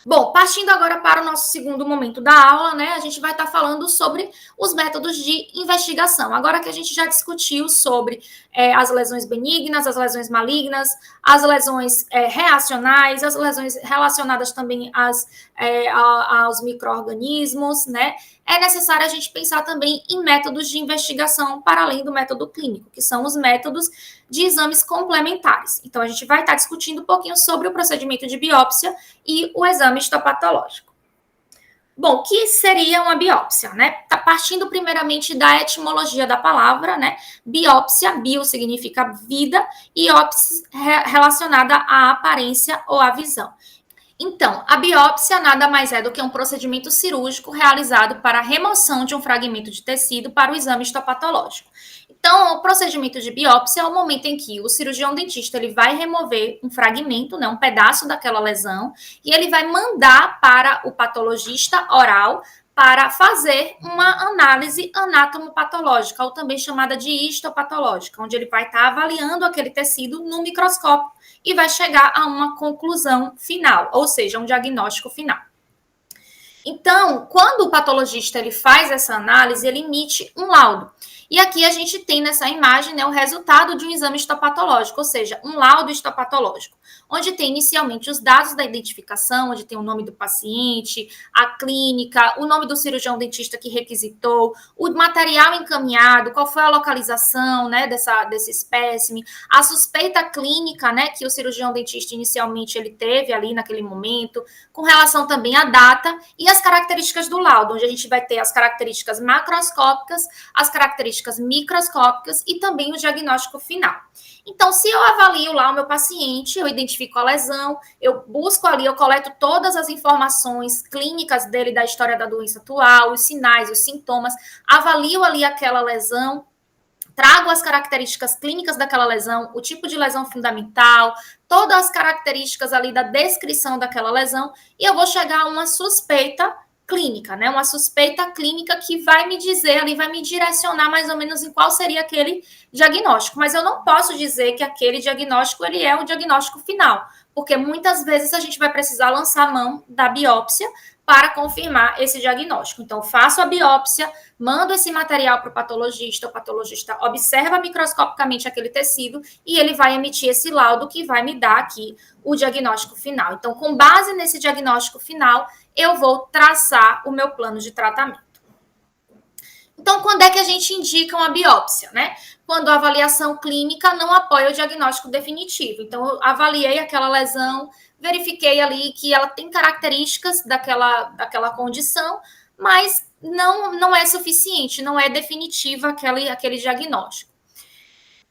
Bom, partindo agora para o nosso segundo momento da aula, né, a gente vai estar falando sobre os métodos de investigação. Agora que a gente já discutiu sobre as lesões benignas, as lesões malignas, as lesões reacionais, as lesões relacionadas também aos micro-organismos, né, é necessário a gente pensar também em métodos de investigação para além do método clínico, que são os métodos de exames complementares. Então, a gente vai estar discutindo um pouquinho sobre o procedimento de biópsia e o exame histopatológico. Bom, o que seria uma biópsia, né? Tá partindo primeiramente da etimologia da palavra, né? Biópsia, bio significa vida, e ópsis relacionada à aparência ou à visão. Então, a biópsia nada mais é do que um procedimento cirúrgico realizado para a remoção de um fragmento de tecido para o exame histopatológico. Então, o procedimento de biópsia é o momento em que o cirurgião dentista ele vai remover um fragmento, né, um pedaço daquela lesão, e ele vai mandar para o patologista oral para fazer uma análise anatomopatológica, ou também chamada de histopatológica, onde ele vai estar avaliando aquele tecido no microscópio e vai chegar a uma conclusão final, ou seja, um diagnóstico final. Então, quando o patologista ele faz essa análise, ele emite um laudo. E aqui a gente tem nessa imagem, né, o resultado de um exame histopatológico, ou seja, um laudo histopatológico, onde tem inicialmente os dados da identificação, onde tem o nome do paciente, a clínica, o nome do cirurgião dentista que requisitou, o material encaminhado, qual foi a localização, né, desse espécime, a suspeita clínica, né, que o cirurgião dentista inicialmente ele teve ali naquele momento, com relação também à data e as características do laudo, onde a gente vai ter as características macroscópicas, as características microscópicas e também o diagnóstico final. Então, se eu avalio lá o meu paciente, eu identifico a lesão, eu busco ali, eu coleto todas as informações clínicas dele, da história da doença atual, os sinais, os sintomas, avalio ali aquela lesão, trago as características clínicas daquela lesão, o tipo de lesão fundamental, todas as características ali da descrição daquela lesão, e eu vou chegar a uma suspeita clínica, né? Uma suspeita clínica que vai me dizer ali, vai me direcionar mais ou menos em qual seria aquele diagnóstico. Mas eu não posso dizer que aquele diagnóstico ele é o diagnóstico final, porque muitas vezes a gente vai precisar lançar a mão da biópsia para confirmar esse diagnóstico. Então, faço a biópsia, mando esse material para o patologista observa microscopicamente aquele tecido e ele vai emitir esse laudo que vai me dar aqui o diagnóstico final. Então, com base nesse diagnóstico final, eu vou traçar o meu plano de tratamento. Então, quando é que a gente indica uma biópsia, né? Quando a avaliação clínica não apoia o diagnóstico definitivo. Então, eu avaliei aquela lesão, verifiquei ali que ela tem características daquela condição, mas não é suficiente, não é definitiva aquele diagnóstico.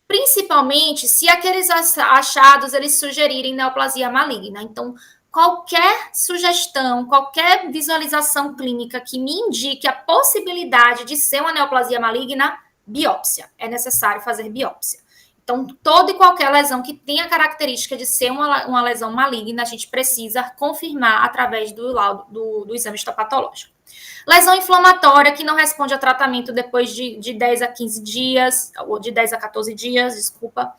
Principalmente se aqueles achados eles sugerirem neoplasia maligna. Então, qualquer sugestão, qualquer visualização clínica que me indique a possibilidade de ser uma neoplasia maligna, biópsia. É necessário fazer biópsia. Então, toda e qualquer lesão que tenha a característica de ser uma lesão maligna, a gente precisa confirmar através do laudo do exame histopatológico. Lesão inflamatória que não responde a tratamento depois de 10 a 15 dias, ou de 10 a 14 dias, desculpa.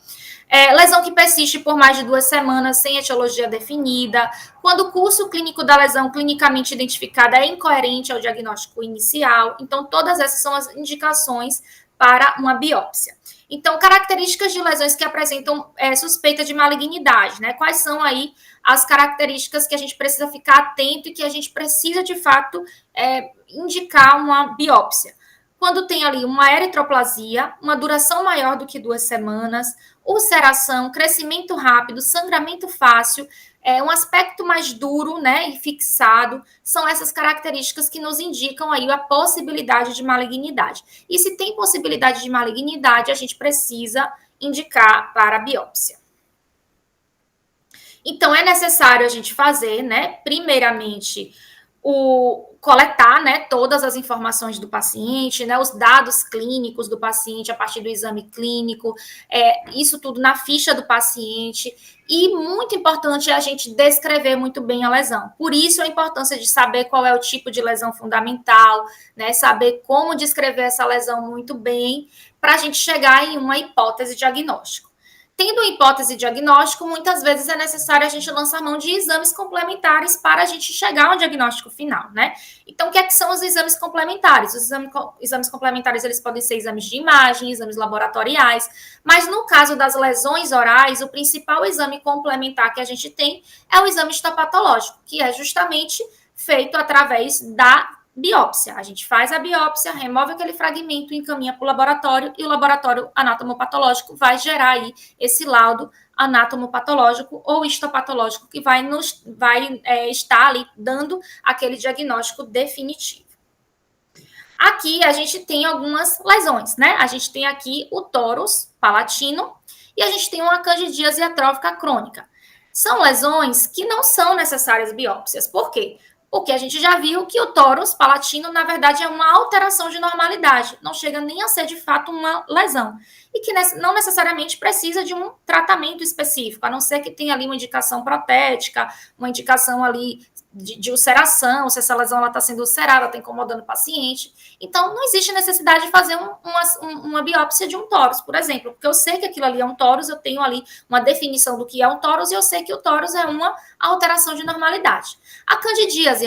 Lesão que persiste por mais de 2 semanas sem etiologia definida. Quando o curso clínico da lesão clinicamente identificada é incoerente ao diagnóstico inicial. Então, todas essas são as indicações para uma biópsia. Então, características de lesões que apresentam suspeita de malignidade, né? Quais são aí as características que a gente precisa ficar atento e que a gente precisa, de fato, indicar uma biópsia? Quando tem ali uma eritroplasia, uma duração maior do que 2 semanas, ulceração, crescimento rápido, sangramento fácil, um aspecto mais duro, né, e fixado, são essas características que nos indicam aí a possibilidade de malignidade. E se tem possibilidade de malignidade, a gente precisa indicar para a biópsia. Então, é necessário a gente fazer, né, primeiramente, coletar, né, todas as informações do paciente, né, os dados clínicos do paciente a partir do exame clínico, isso tudo na ficha do paciente, e muito importante é a gente descrever muito bem a lesão. Por isso a importância de saber qual é o tipo de lesão fundamental, né, saber como descrever essa lesão muito bem, para a gente chegar em uma hipótese diagnóstica. Tendo hipótese de diagnóstico, muitas vezes é necessário a gente lançar mão de exames complementares para a gente chegar ao diagnóstico final, né? Então, o que são os exames complementares? Os exames complementares, eles podem ser exames de imagem, exames laboratoriais, mas no caso das lesões orais, o principal exame complementar que a gente tem é o exame histopatológico, que é justamente feito através da biópsia. A gente faz a biópsia, remove aquele fragmento, encaminha para o laboratório e o laboratório anatomopatológico vai gerar aí esse laudo anatomopatológico ou histopatológico que vai estar ali dando aquele diagnóstico definitivo. Aqui a gente tem algumas lesões, né? A gente tem aqui o torus palatino e a gente tem uma candidíase atrófica crônica. São lesões que não são necessárias biópsias. Por quê? Porque a gente já viu que o torus palatino, na verdade, é uma alteração de normalidade, não chega nem a ser de fato uma lesão. E que não necessariamente precisa de um tratamento específico, a não ser que tenha ali uma indicação protética, uma indicação ali de ulceração, se essa lesão está sendo ulcerada, está incomodando o paciente. Então, não existe necessidade de fazer uma biópsia de um tórus, por exemplo, porque eu sei que aquilo ali é um tórus, eu tenho ali uma definição do que é um tórus e eu sei que o tórus é uma alteração de normalidade. A candidíase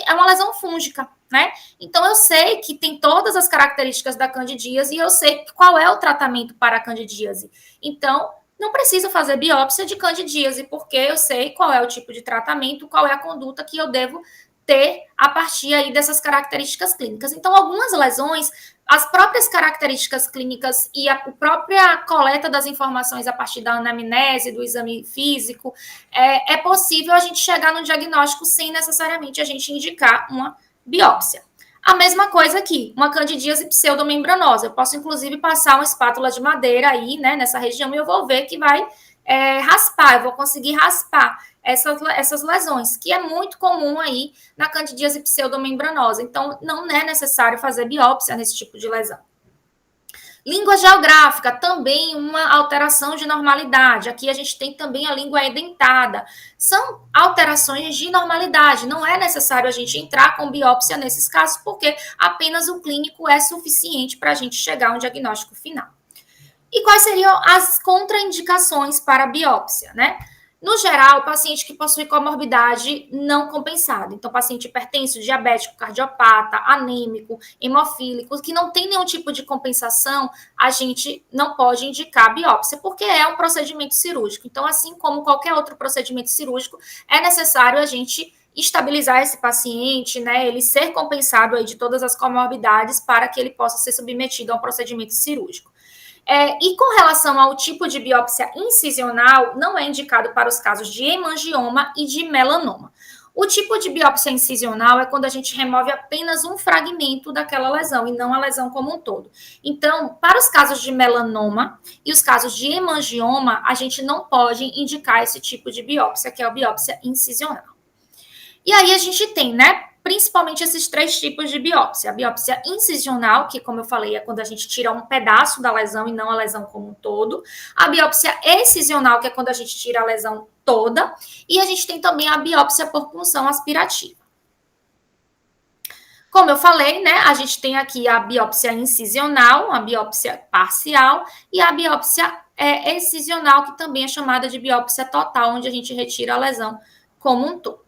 é uma lesão fúngica, né? Então, eu sei que tem todas as características da candidíase e eu sei qual é o tratamento para a candidíase. Então, não preciso fazer biópsia de candidíase, porque eu sei qual é o tipo de tratamento, qual é a conduta que eu devo ter a partir aí dessas características clínicas. Então, algumas lesões, as próprias características clínicas e a própria coleta das informações a partir da anamnese, do exame físico, é possível a gente chegar no diagnóstico sem necessariamente a gente indicar uma biópsia. A mesma coisa aqui, uma candidíase pseudomembranosa. Eu posso, inclusive, passar uma espátula de madeira aí, né, nessa região, e eu vou ver que vai raspar, eu vou conseguir raspar essas lesões, que é muito comum aí na candidíase pseudomembranosa. Então, não é necessário fazer biópsia nesse tipo de lesão. Língua geográfica, também uma alteração de normalidade. Aqui a gente tem também a língua edentada. São alterações de normalidade. Não é necessário a gente entrar com biópsia nesses casos, porque apenas o clínico é suficiente para a gente chegar a um diagnóstico final. E quais seriam as contraindicações para a biópsia, né? No geral, paciente que possui comorbidade não compensada. Então, paciente hipertenso, diabético, cardiopata, anêmico, hemofílico, que não tem nenhum tipo de compensação, a gente não pode indicar biópsia, porque é um procedimento cirúrgico. Então, assim como qualquer outro procedimento cirúrgico, é necessário a gente estabilizar esse paciente, né, ele ser compensado aí de todas as comorbidades para que ele possa ser submetido a um procedimento cirúrgico. E com relação ao tipo de biópsia incisional, não é indicado para os casos de hemangioma e de melanoma. O tipo de biópsia incisional é quando a gente remove apenas um fragmento daquela lesão e não a lesão como um todo. Então, para os casos de melanoma e os casos de hemangioma, a gente não pode indicar esse tipo de biópsia, que é a biópsia incisional. E aí a gente tem, né, principalmente esses três tipos de biópsia. A biópsia incisional, que, como eu falei, é quando a gente tira um pedaço da lesão e não a lesão como um todo. A biópsia excisional, que é quando a gente tira a lesão toda. E a gente tem também a biópsia por punção aspirativa. Como eu falei, né, a gente tem aqui a biópsia incisional, a biópsia parcial e a biópsia excisional, que também é chamada de biópsia total, onde a gente retira a lesão como um todo.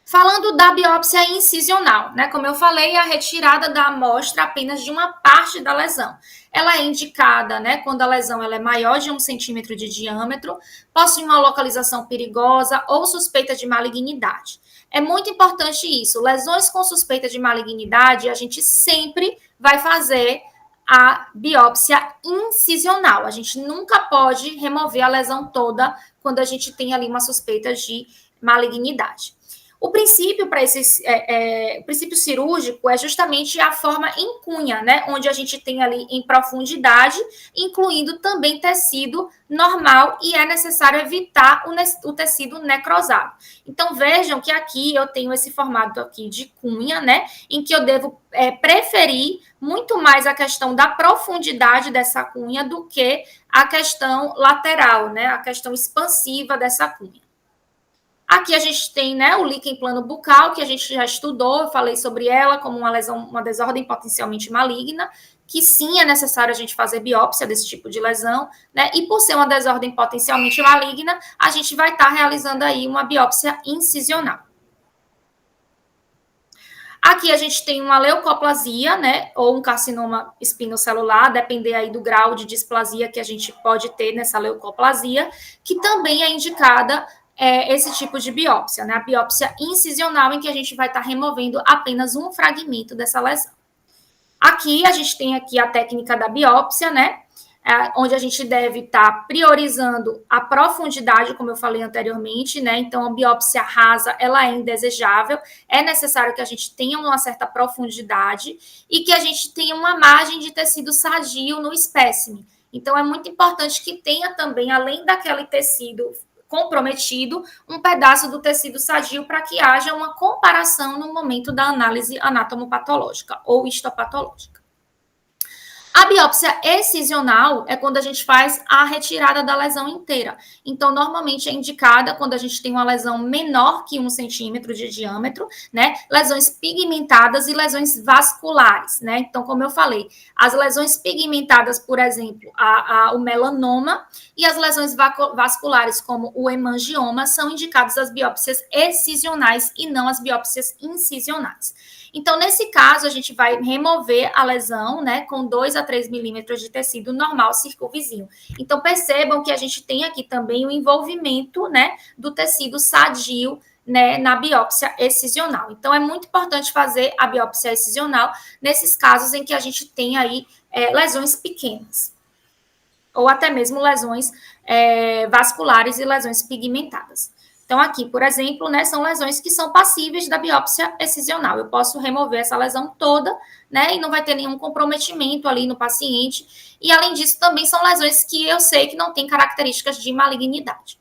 Falando da biópsia incisional, né? Como eu falei, a retirada da amostra apenas de uma parte da lesão. Ela é indicada, né, quando a lesão ela é maior de 1 centímetro de diâmetro, possui uma localização perigosa ou suspeita de malignidade. É muito importante isso. Lesões com suspeita de malignidade, a gente sempre vai fazer a biópsia incisional. A gente nunca pode remover a lesão toda quando a gente tem ali uma suspeita de malignidade. O princípio para o princípio cirúrgico é justamente a forma em cunha, né? Onde a gente tem ali em profundidade, incluindo também tecido normal, e é necessário evitar o tecido necrosado. Então, vejam que aqui eu tenho esse formato aqui de cunha, né? Em que eu devo preferir muito mais a questão da profundidade dessa cunha do que a questão lateral, né? A questão expansiva dessa cunha. Aqui a gente tem, né, o líquen plano bucal, que a gente já estudou, eu falei sobre ela como uma lesão, uma desordem potencialmente maligna, que sim é necessário a gente fazer biópsia desse tipo de lesão, né? E por ser uma desordem potencialmente maligna, a gente vai estar realizando aí uma biópsia incisional. Aqui a gente tem uma leucoplasia, né, ou um carcinoma espinocelular, depender aí do grau de displasia que a gente pode ter nessa leucoplasia, que também é indicada esse tipo de biópsia, né, a biópsia incisional, em que a gente vai estar removendo apenas um fragmento dessa lesão. Aqui a gente tem aqui a técnica da biópsia, né, onde a gente deve estar priorizando a profundidade, como eu falei anteriormente, né? Então, a biópsia rasa, ela é indesejável, é necessário que a gente tenha uma certa profundidade e que a gente tenha uma margem de tecido sadio no espécime. Então, é muito importante que tenha também, além daquele tecido comprometido, um pedaço do tecido sadio para que haja uma comparação no momento da análise anatomopatológica ou histopatológica. A biópsia excisional é quando a gente faz a retirada da lesão inteira. Então, normalmente é indicada quando a gente tem uma lesão menor que 1 centímetro de diâmetro, né? Lesões pigmentadas e lesões vasculares, né? Então, como eu falei, as lesões pigmentadas, por exemplo, o melanoma, e as lesões vasculares, como o hemangioma, são indicadas as biópsias excisionais e não as biópsias incisionais. Então, nesse caso, a gente vai remover a lesão, né, com 2 a 3 milímetros de tecido normal circunvizinho. Então, percebam que a gente tem aqui também o envolvimento, né, do tecido sadio, né, na biópsia excisional. Então, é muito importante fazer a biópsia excisional nesses casos em que a gente tem aí lesões pequenas, ou até mesmo lesões vasculares e lesões pigmentadas. Então, aqui, por exemplo, né, são lesões que são passíveis da biópsia excisional. Eu posso remover essa lesão toda, né, e não vai ter nenhum comprometimento ali no paciente. E, além disso, também são lesões que eu sei que não têm características de malignidade.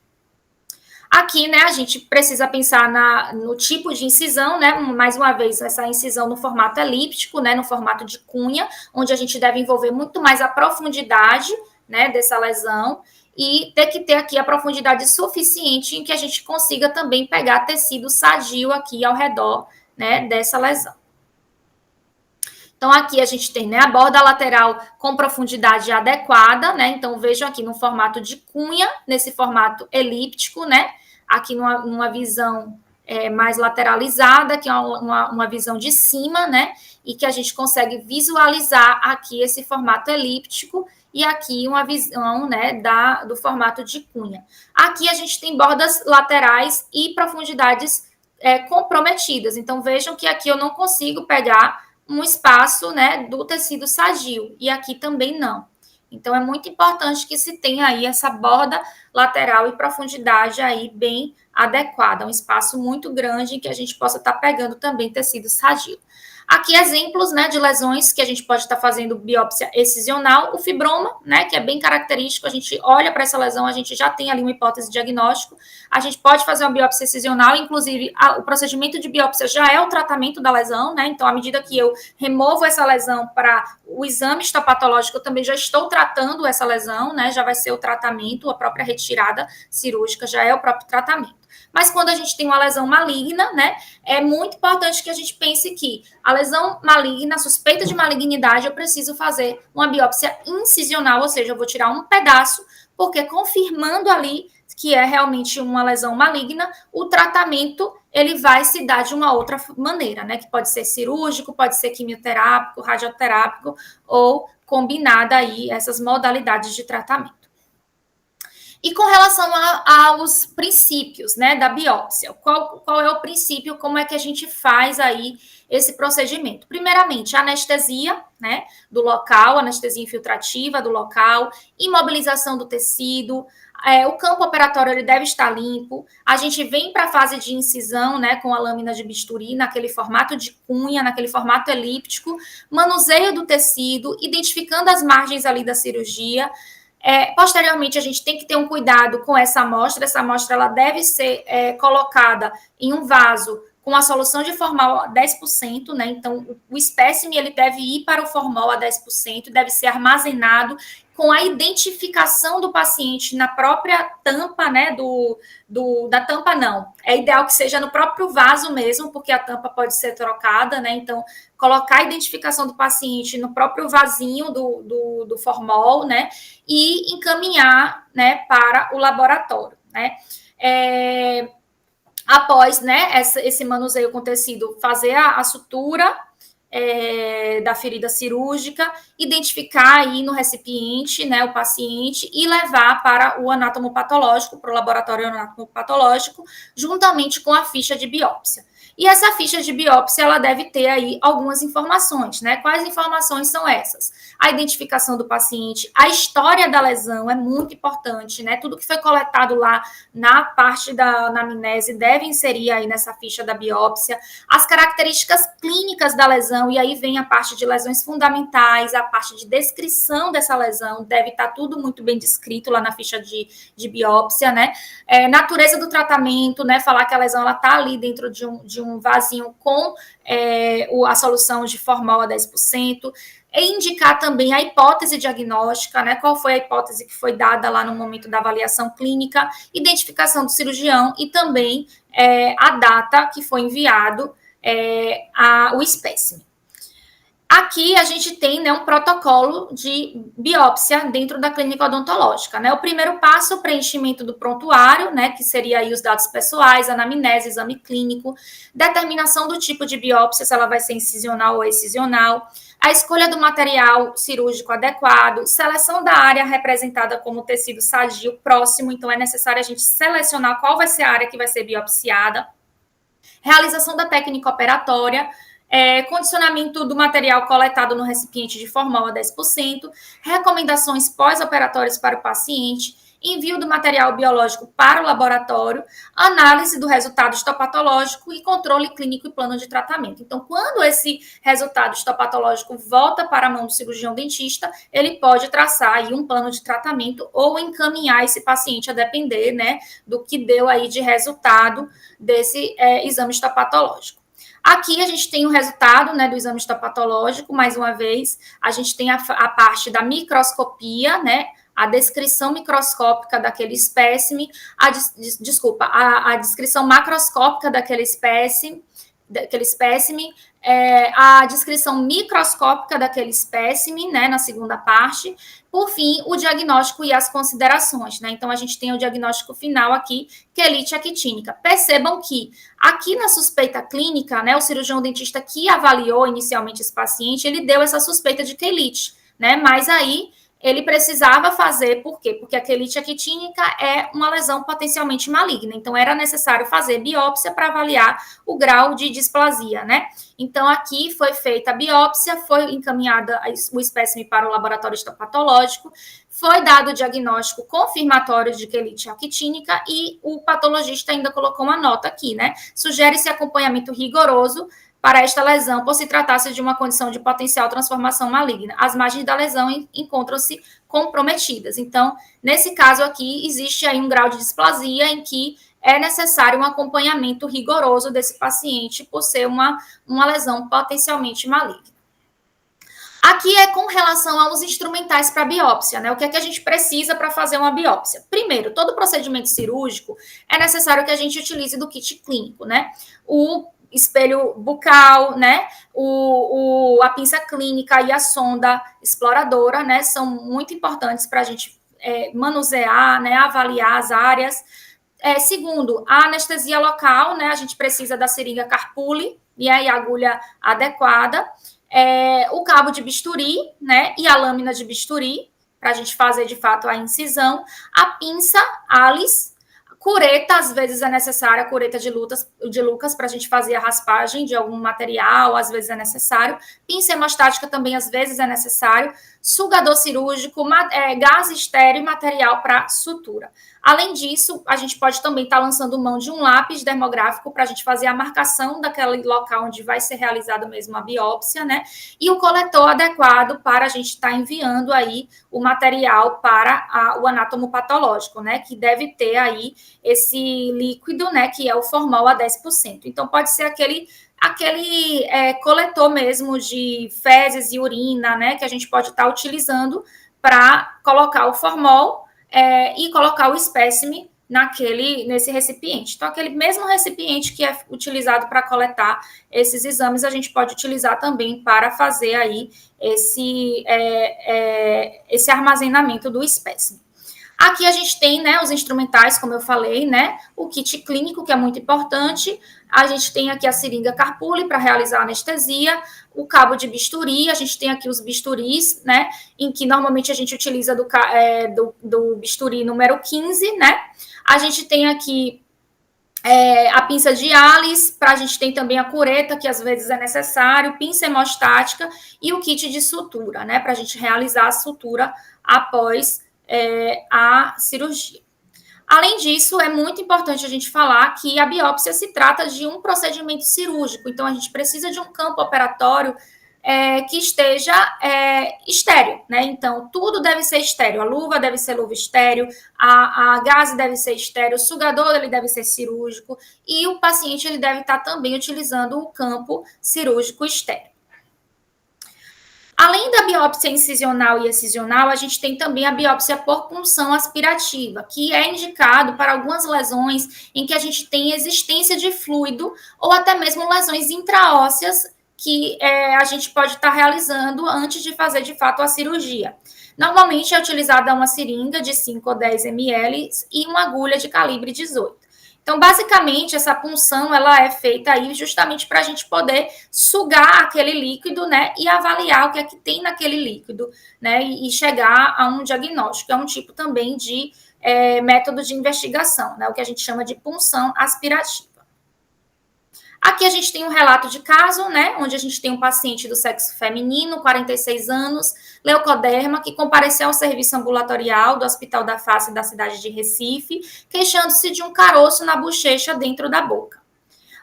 Aqui, né, a gente precisa pensar no tipo de incisão, né, mais uma vez, essa incisão no formato elíptico, né, no formato de cunha, onde a gente deve envolver muito mais a profundidade, né, dessa lesão, e ter que ter aqui a profundidade suficiente em que a gente consiga também pegar tecido sadio aqui ao redor, né, dessa lesão. Então, aqui a gente tem, né, a borda lateral com profundidade adequada, né, então vejam aqui no formato de cunha, nesse formato elíptico, né, aqui numa visão mais lateralizada, que é uma visão de cima, né, e que a gente consegue visualizar aqui esse formato elíptico, e aqui uma visão, né, do formato de cunha. Aqui a gente tem bordas laterais e profundidades comprometidas. Então, vejam que aqui eu não consigo pegar um espaço, né, do tecido sadio, e aqui também não. Então, é muito importante que se tenha aí essa borda lateral e profundidade aí bem adequada, um espaço muito grande em que a gente possa estar pegando também tecido sadio. Aqui exemplos, né, de lesões que a gente pode estar fazendo biópsia excisional, o fibroma, né, que é bem característico, a gente olha para essa lesão, a gente já tem ali uma hipótese de diagnóstico, a gente pode fazer uma biópsia excisional, inclusive o procedimento de biópsia já é o tratamento da lesão, né, então à medida que eu removo essa lesão para o exame histopatológico, eu também já estou tratando essa lesão, né, já vai ser o tratamento, a própria retirada cirúrgica já é o próprio tratamento. Mas quando a gente tem uma lesão maligna, né, é muito importante que a gente pense que a lesão maligna, a suspeita de malignidade, eu preciso fazer uma biópsia incisional, ou seja, eu vou tirar um pedaço, porque confirmando ali que é realmente uma lesão maligna, o tratamento ele vai se dar de uma outra maneira, né, que pode ser cirúrgico, pode ser quimioterápico, radioterápico, ou combinada aí essas modalidades de tratamento. E com relação aos princípios, né, da biópsia, qual é o princípio, como é que a gente faz aí esse procedimento? Primeiramente, anestesia, né, do local, anestesia infiltrativa do local, imobilização do tecido, o campo operatório ele deve estar limpo, a gente vem para a fase de incisão, né, com a lâmina de bisturi, naquele formato de cunha, naquele formato elíptico, manuseio do tecido, identificando as margens ali da cirurgia. Posteriormente, a gente tem que ter um cuidado com essa amostra ela deve ser colocada em um vaso com a solução de formol a 10%, né? Então, o espécime ele deve ir para o formol a 10%, deve ser armazenado com a identificação do paciente na própria tampa, né, da tampa não. É ideal que seja no próprio vaso mesmo, porque a tampa pode ser trocada, né, então colocar a identificação do paciente no próprio vasinho do formol, né, e encaminhar, né, para o laboratório, né. Após, né, esse manuseio com tecido, fazer a sutura da ferida cirúrgica, identificar aí no recipiente, né, o paciente e levar para o anatomopatológico, para o laboratório anatomopatológico, juntamente com a ficha de biópsia. E essa ficha de biópsia, ela deve ter aí algumas informações, né? Quais informações são essas? A identificação do paciente, a história da lesão é muito importante, né? Tudo que foi coletado lá na parte da anamnese deve inserir aí nessa ficha da biópsia, as características clínicas da lesão, e aí vem a parte de lesões fundamentais, a parte de descrição dessa lesão, deve estar tudo muito bem descrito lá na ficha de biópsia, né? Natureza do tratamento, né? Falar que a lesão ela está ali dentro de um vasinho com a solução de formol a 10%, e indicar também a hipótese diagnóstica, né? Qual foi a hipótese que foi dada lá no momento da avaliação clínica, identificação do cirurgião e também a data que foi enviado o espécime. Aqui a gente tem, né, um protocolo de biópsia dentro da clínica odontológica, né? O primeiro passo, o preenchimento do prontuário, né, que seria aí os dados pessoais, anamnese, exame clínico, determinação do tipo de biópsia, se ela vai ser incisional ou excisional, a escolha do material cirúrgico adequado, seleção da área representada como tecido sadio próximo, então é necessário a gente selecionar qual vai ser a área que vai ser biopsiada, realização da técnica operatória, condicionamento do material coletado no recipiente de formol a 10%, recomendações pós-operatórias para o paciente, envio do material biológico para o laboratório, análise do resultado histopatológico e controle clínico e plano de tratamento. Então, quando esse resultado histopatológico volta para a mão do cirurgião dentista, ele pode traçar aí um plano de tratamento ou encaminhar esse paciente a depender, né, do que deu aí de resultado desse exame histopatológico. Aqui a gente tem o resultado, né, do exame histopatológico, mais uma vez, a gente tem a parte da microscopia, né, a descrição microscópica daquele espécime, a descrição macroscópica daquele espécime, a descrição microscópica daquele espécime, né, na segunda parte, por fim, o diagnóstico e as considerações, né, então a gente tem o diagnóstico final aqui, quelite actínica. Percebam que aqui na suspeita clínica, né, o cirurgião dentista que avaliou inicialmente esse paciente, ele deu essa suspeita de quelite, né, mas aí ele precisava fazer, por quê? Porque a quelite actínica é uma lesão potencialmente maligna, então era necessário fazer biópsia para avaliar o grau de displasia, né? Então aqui foi feita a biópsia, foi encaminhada o espécime para o laboratório histopatológico, foi dado o diagnóstico confirmatório de quelite actínica e o patologista ainda colocou uma nota aqui, né? Sugere-se acompanhamento rigoroso para esta lesão, por se tratar-se de uma condição de potencial transformação maligna. As margens da lesão encontram-se comprometidas. Então, nesse caso aqui, existe aí um grau de displasia em que é necessário um acompanhamento rigoroso desse paciente por ser uma lesão potencialmente maligna. Aqui é com relação aos instrumentais para biópsia, né? O que é que a gente precisa para fazer uma biópsia? Primeiro, todo procedimento cirúrgico é necessário que a gente utilize do kit clínico, né? O espelho bucal, né? A pinça clínica e a sonda exploradora, né? São muito importantes para a gente manusear, né? Avaliar as áreas. Segundo, a anestesia local, né? A gente precisa da seringa Carpuli e a agulha adequada. O cabo de bisturi, né? E a lâmina de bisturi, para a gente fazer de fato a incisão. A pinça Alice. Cureta, às vezes é necessária, a cureta de Lucas para a gente fazer a raspagem de algum material, às vezes é necessário. Pinça hemostática também, às vezes é necessário. Sugador cirúrgico, gás estéreo e material para sutura. Além disso, a gente pode também estar lançando mão de um lápis dermográfico para a gente fazer a marcação daquele local onde vai ser realizada mesmo a biópsia, né? E o coletor adequado para a gente estar enviando aí o material para o anatomopatológico, né? Que deve ter aí esse líquido, né? Que é o formol a 10%. Então, pode ser aquele coletor mesmo de fezes e urina, né? Que a gente pode estar utilizando para colocar o formol e colocar o espécime nesse recipiente. Então, aquele mesmo recipiente que é utilizado para coletar esses exames, a gente pode utilizar também para fazer aí esse armazenamento do espécime. Aqui a gente tem, né, os instrumentais, como eu falei, né, o kit clínico, que é muito importante. A gente tem aqui a seringa Carpuli para realizar a anestesia, o cabo de bisturi, a gente tem aqui os bisturis, né, em que normalmente a gente utiliza do bisturi número 15, né. A gente tem aqui a pinça de Alice, a gente tem também a cureta, que às vezes é necessário, pinça hemostática e o kit de sutura, né, para a gente realizar a sutura após a cirurgia. Além disso, é muito importante a gente falar que a biópsia se trata de um procedimento cirúrgico, então a gente precisa de um campo operatório que esteja estéreo, né? Então, tudo deve ser estéreo. A luva deve ser luva estéreo, a gaze deve ser estéreo, o sugador ele deve ser cirúrgico e o paciente ele deve estar também utilizando o campo cirúrgico estéreo. Além da biópsia incisional e excisional, a gente tem também a biópsia por punção aspirativa, que é indicado para algumas lesões em que a gente tem existência de fluido ou até mesmo lesões intraósseas que a gente pode estar realizando antes de fazer, de fato, a cirurgia. Normalmente é utilizada uma seringa de 5 ou 10 ml e uma agulha de calibre 18. Então, basicamente, essa punção ela é feita aí justamente para a gente poder sugar aquele líquido, né, e avaliar o que é que tem naquele líquido, né, e chegar a um diagnóstico. É um tipo também de método de investigação, né, o que a gente chama de punção aspirativa. Aqui a gente tem um relato de caso, né, onde a gente tem um paciente do sexo feminino, 46 anos, leucoderma, que compareceu ao serviço ambulatorial do Hospital da Face da cidade de Recife, queixando-se de um caroço na bochecha dentro da boca.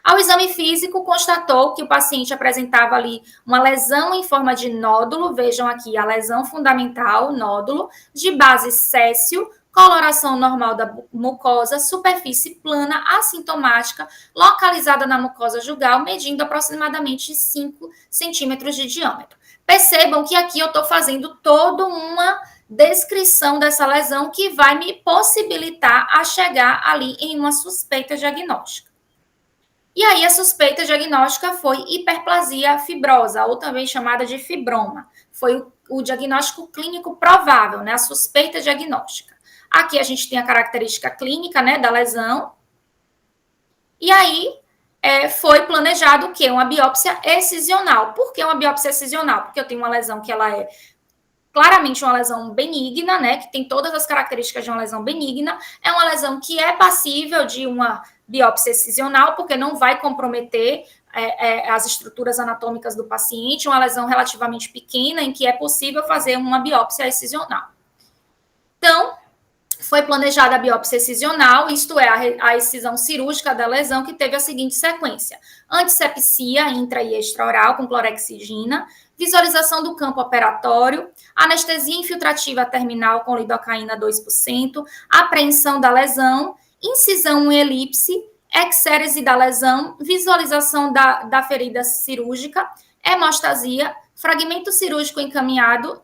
Ao exame físico, constatou que o paciente apresentava ali uma lesão em forma de nódulo, vejam aqui a lesão fundamental, nódulo, de base céssio, coloração normal da mucosa, superfície plana, assintomática, localizada na mucosa jugal, medindo aproximadamente 5 centímetros de diâmetro. Percebam que aqui eu estou fazendo toda uma descrição dessa lesão que vai me possibilitar a chegar ali em uma suspeita diagnóstica. E aí a suspeita diagnóstica foi hiperplasia fibrosa, ou também chamada de fibroma. Foi o diagnóstico clínico provável, né, a suspeita diagnóstica. Aqui a gente tem a característica clínica, né, da lesão. E aí foi planejado o quê? Uma biópsia excisional. Por que uma biópsia excisional? Porque eu tenho uma lesão que ela é claramente uma lesão benigna, né, que tem todas as características de uma lesão benigna. É uma lesão que é passível de uma biópsia excisional, porque não vai comprometer as estruturas anatômicas do paciente, uma lesão relativamente pequena, em que é possível fazer uma biópsia excisional. Então, foi planejada a biópsia excisional, isto é, a excisão cirúrgica da lesão, que teve a seguinte sequência: antisepsia intra e extraoral com clorexidina, visualização do campo operatório, anestesia infiltrativa terminal com lidocaína 2%, apreensão da lesão, incisão em elipse, exérese da lesão, visualização da ferida cirúrgica, hemostasia, fragmento cirúrgico encaminhado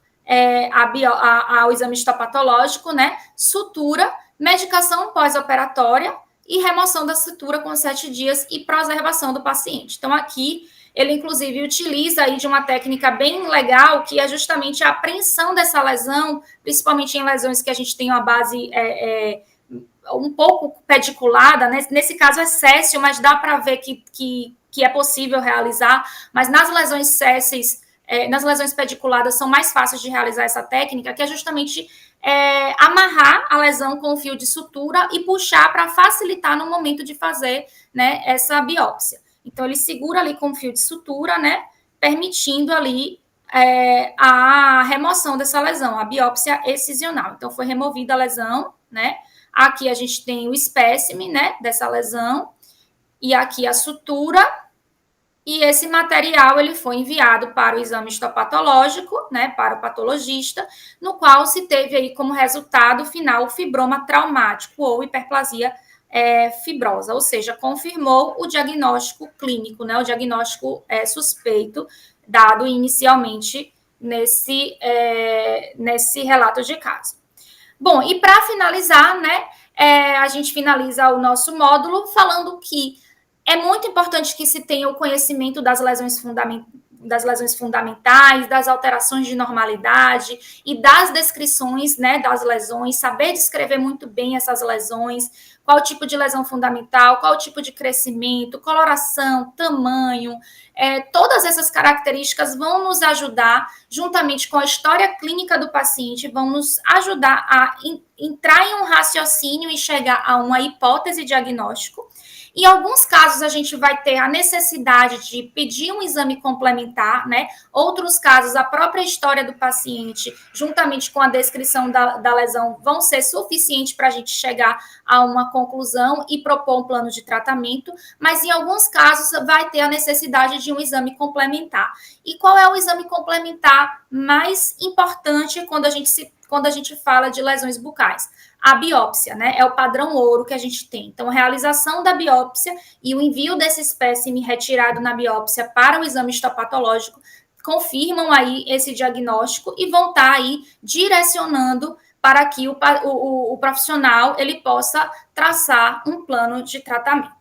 ao exame histopatológico, né? Sutura, medicação pós-operatória e remoção da sutura com 7 dias e preservação do paciente. Então, aqui, ele inclusive utiliza aí de uma técnica bem legal, que é justamente a apreensão dessa lesão, principalmente em lesões que a gente tem uma base um pouco pediculada, né? Nesse caso é céssio, mas dá para ver que é possível realizar, mas nas lesões césseis, nas lesões pediculadas são mais fáceis de realizar essa técnica, que é justamente amarrar a lesão com o fio de sutura e puxar para facilitar no momento de fazer, né, essa biópsia. Então, ele segura ali com o fio de sutura, né, permitindo ali a remoção dessa lesão, a biópsia excisional. Então, foi removida a lesão, né? Aqui a gente tem o espécime, né, dessa lesão, e aqui a sutura. E esse material ele foi enviado para o exame histopatológico, né, para o patologista, no qual se teve aí como resultado final o fibroma traumático ou hiperplasia fibrosa, ou seja, confirmou o diagnóstico clínico, né, o diagnóstico suspeito dado inicialmente nesse relato de caso. Bom, e para finalizar, né, a gente finaliza o nosso módulo falando que é muito importante que se tenha o conhecimento das lesões fundamentais, das alterações de normalidade e das descrições, né, das lesões, saber descrever muito bem essas lesões, qual tipo de lesão fundamental, qual tipo de crescimento, coloração, tamanho, todas essas características vão nos ajudar, juntamente com a história clínica do paciente, vão nos ajudar a entrar em um raciocínio e chegar a uma hipótese diagnóstico. Em alguns casos, a gente vai ter a necessidade de pedir um exame complementar, né? Outros casos, a própria história do paciente, juntamente com a descrição da lesão, vão ser suficientes para a gente chegar a uma conclusão e propor um plano de tratamento, mas em alguns casos vai ter a necessidade de um exame complementar. E qual é o exame complementar mais importante quando a gente fala de lesões bucais? A biópsia, né? É o padrão ouro que a gente tem. Então, a realização da biópsia e o envio desse espécime retirado na biópsia para o exame histopatológico confirmam aí esse diagnóstico e vão estar aí direcionando para que o profissional ele possa traçar um plano de tratamento.